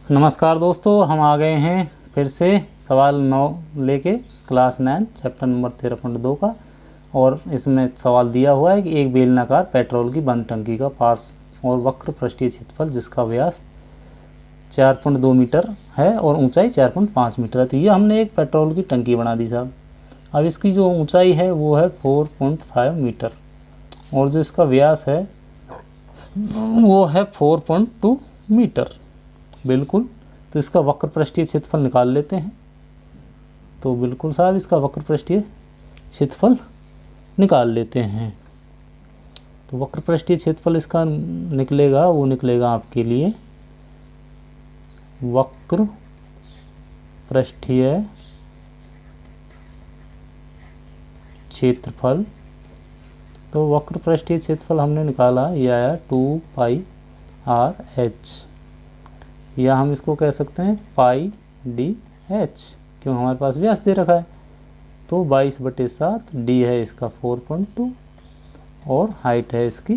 नमस्कार दोस्तों, हम आ गए हैं फिर से सवाल 9 लेके क्लास 9 चैप्टर नंबर 13.2 का। और इसमें सवाल दिया हुआ है कि एक बेलनाकार पेट्रोल की बंद टंकी का पार्श्व और वक्र पृष्ठीय क्षेत्रफल जिसका व्यास 4.2 मीटर है और ऊंचाई 4.5 मीटर है। तो ये हमने एक पेट्रोल की टंकी बना दी साहब। अब इसकी जो ऊंचाई है वो है 4.5 मीटर और जो इसका व्यास है वो है 4.2 मीटर। बिल्कुल, तो इसका वक्र पृष्ठीय क्षेत्रफल निकाल लेते हैं। तो बिल्कुल साहब, इसका वक्र पृष्ठीय क्षेत्रफल निकाल लेते हैं। तो वक्र पृष्ठीय क्षेत्रफल इसका निकलेगा, वो निकलेगा आपके लिए वक्र पृष्ठीय क्षेत्रफल। तो वक्र पृष्ठीय क्षेत्रफल हमने निकाला, यह आया 2πr/h, या हम इसको कह सकते हैं πdh, क्यों हमारे पास व्यास दे रखा है। तो 22/7, डी है इसका 4.2 और हाइट है इसकी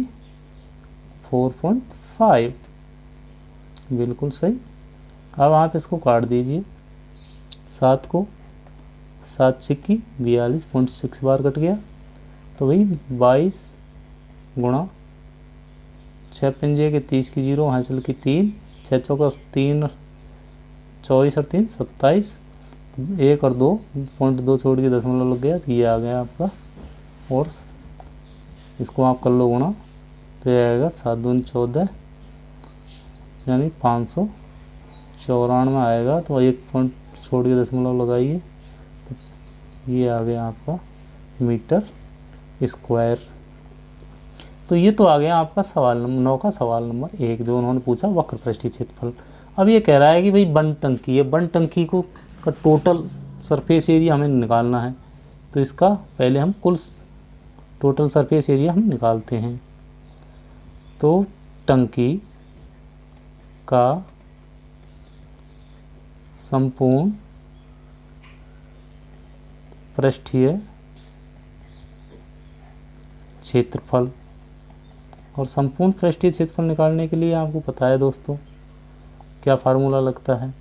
4.5। बिल्कुल सही। अब आप इसको काट दीजिए, 7 को 7 छिक्की 42.6 बार कट गया। तो भाई 22 गुणा 6 पंजे के 30 की 0, हासिल की 3, 6 चौका 3, 24 और 3 27, 1 और 2.2 छोड़ के दशमलव लग गया। तो ये आ गया आपका, और इसको आप कर लो गुणा, तो ये आएगा 7 दूनी 14 यानी 594 आएगा। तो 1 पॉइंट छोड़ के दशमलव लगाइए, तो ये आ गया आपका मीटर स्क्वायर। तो ये तो आ गया आपका सवाल नंबर 9 का सवाल नंबर 1, जो उन्होंने पूछा वक्र पृष्ठीय क्षेत्रफल। अब ये कह रहा है कि भाई बंद टंकी है, बंद टंकी को का टोटल सरफेस एरिया हमें निकालना है। तो इसका पहले हम कुल टोटल सरफेस एरिया हम निकालते हैं। तो टंकी का संपूर्ण पृष्ठीय क्षेत्रफल, और संपूर्ण पृष्ठीय क्षेत्रफल निकालने के लिए आपको पता है दोस्तों क्या फार्मूला लगता है,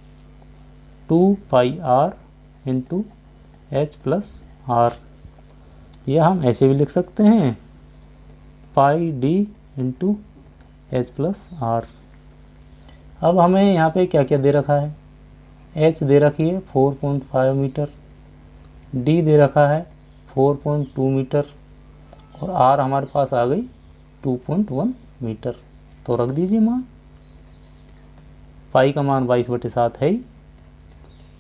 2πr × h+r, या हम ऐसे भी लिख सकते हैं πd × h+r। अब हमें यहाँ पे क्या क्या दे रखा है, h दे रखी है 4.5 मीटर, d दे रखा है 4.2 मीटर, और r हमारे पास आ गई 2.1 मीटर। तो रख दीजिए मान, पाई का मान 22/7 है ही,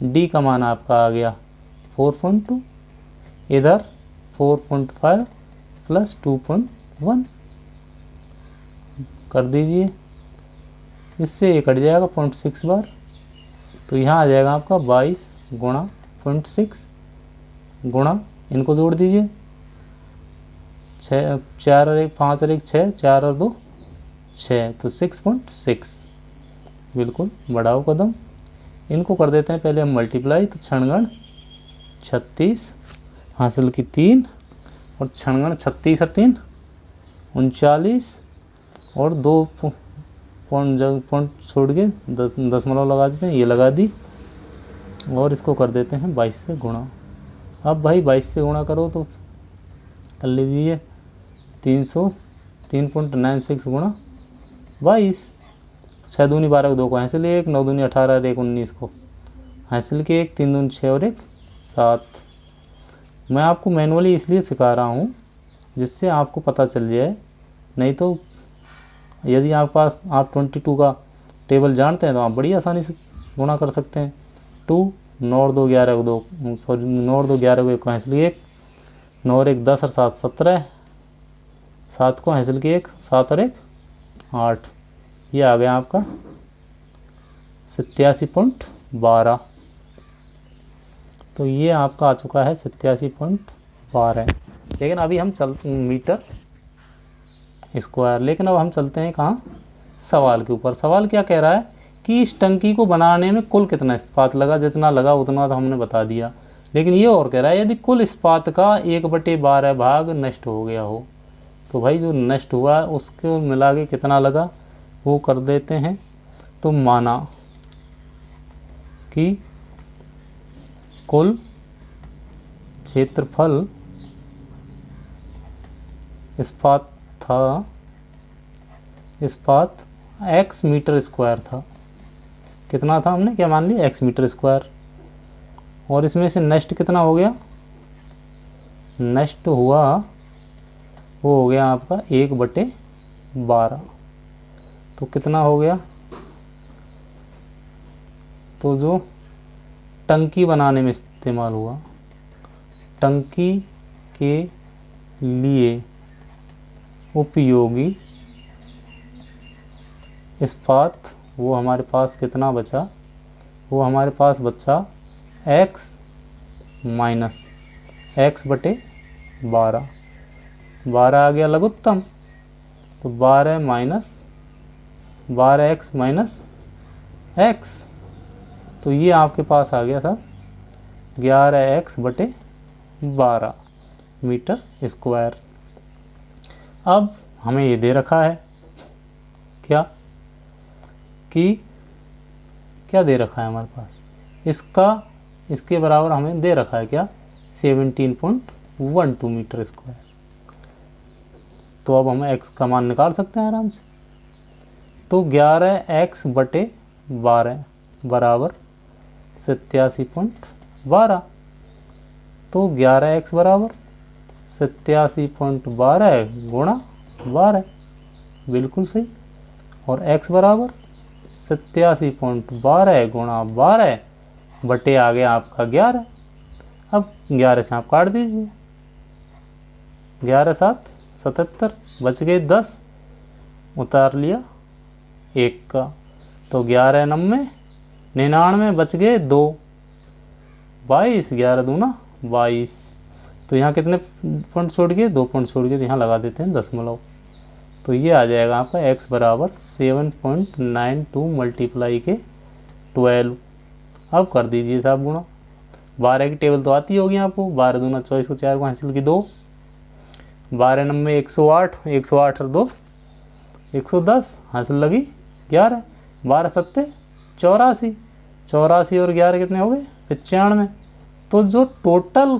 डी का मान आपका आ गया 4.2, इधर 4.5 + 2.1 कर दीजिए, इससे ये कट जाएगा 0.6 बार। तो यहाँ आ जाएगा आपका 22 गुणा 0.6 गुणा, इनको जोड़ दीजिए, 6 4 और 1 5 और 1 6, 4 और 2 6, तो 6.6। बिल्कुल, बढ़ाओ कदम, इनको कर देते हैं पहले हम मल्टीप्लाई। तो क्षणगण 36, हासिल की 3, और क्षणगण 36 और 3 39, और 2 पॉइंट छोड़ के दशमलव लगा देते हैं, ये लगा दी, और इसको कर देते हैं 22 से गुणा। अब भाई 22 से गुणा करो तो कर लीजिए 396 गुणा 22, 6 दूनी 12 को 2 को हासिल 1, 9 दूनी 18 और 1 19 को हासिल के 1, 3 दूनी 6 और 1 7। मैं आपको मैनुअली इसलिए सिखा रहा हूँ जिससे आपको पता चल जाए, नहीं तो यदि आप 22 का टेबल जानते हैं तो आप बड़ी आसानी से गुणा कर सकते हैं। 2 9 और 2 11 को 2, सॉरी 9 और 2 11 को 1 को हासिल 1, 9 और 1 10 और 7 17, 7 को हासिल की 1, 7 और 1 8, ये आ गया आपका 87.12। तो ये आपका आ चुका है 87.12। लेकिन अभी हम मीटर स्क्वायर, लेकिन अब हम चलते हैं कहाँ, सवाल के ऊपर। सवाल क्या कह रहा है कि इस टंकी को बनाने में कुल कितना इस्पात लगा, जितना लगा उतना तो हमने बता दिया। लेकिन ये और कह रहा है यदि कुल इस्पात का 1/12 भाग नष्ट हो गया हो, तो भाई जो नष्ट हुआ उसको मिला के कितना लगा वो कर देते हैं। तो माना कि कुल क्षेत्रफल इस्पात x मीटर स्क्वायर था। कितना था हमने क्या मान लिया, x मीटर स्क्वायर। और इसमें से नष्ट कितना हो गया, नष्ट हुआ वो हो गया आपका 1/12। तो कितना हो गया, तो जो टंकी बनाने में इस्तेमाल हुआ, टंकी के लिए उपयोगी इस्पात वो हमारे पास कितना बचा, वो हमारे पास बचा x माइनस x/12। 12 आ गया लघुत्तम, तो 12 माइनस 12x माइनस x, तो ये आपके पास आ गया था 11x/12 मीटर स्क्वायर। अब हमें ये दे रखा है क्या, कि क्या दे रखा है हमारे पास, इसके बराबर हमें दे रखा है क्या, 17.12 मीटर स्क्वायर। तो अब हम x का मान निकाल सकते हैं आराम से। तो 11x/12 बराबर 87.12। तो 11x बराबर 87.12 गुणा 12, बिल्कुल सही। और x बराबर 87.12 गुणा 12 बटे आ गया आपका 11। अब 11 से आप काट दीजिए, 11 7 77, बच गए 10, उतार लिया 1 का, तो 11 9 99, बच गए 2, 22, 11 दूना 22। तो यहाँ कितने पॉइंट छोड़ गए, 2 पॉइंट छोड़ गए, तो यहाँ लगा देते हैं दशमलव। तो ये आ जाएगा आपका x बराबर 7.92 मल्टीप्लाई के 12। अब कर दीजिए साहब गुणा, 12 की टेबल तो आती होगी आपको, 12 दूना 24 को 4 को हासिल की 2, 12 9 108, 108 और 2 110, हासिल लगी 11, 12 7 84, 84 और 11 कितने हो गए 95। तो जो टोटल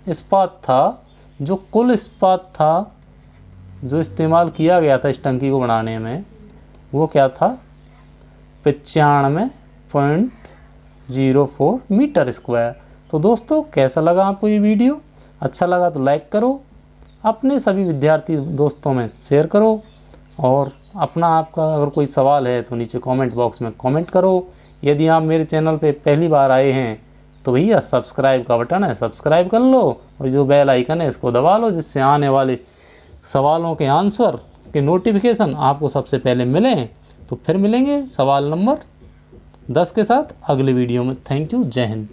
इस्पात था, जो कुल इस्पात था जो इस्तेमाल किया गया था इस टंकी को बनाने में, वो क्या था 95.04 मीटर स्क्वायर। तो दोस्तों कैसा लगा आपको ये वीडियो, अच्छा लगा तो लाइक करो, अपने सभी विद्यार्थी दोस्तों में शेयर करो, और अपना आपका अगर कोई सवाल है तो नीचे कमेंट बॉक्स में कमेंट करो। यदि आप मेरे चैनल पे पहली बार आए हैं तो भैया सब्सक्राइब का बटन है, सब्सक्राइब कर लो, और जो बेल आइकन है इसको दबा लो, जिससे आने वाले सवालों के आंसर के नोटिफिकेशन आपको सबसे पहले मिलें। तो फिर मिलेंगे सवाल नंबर 10 के साथ अगले वीडियो में। थैंक यू, जय हिंद।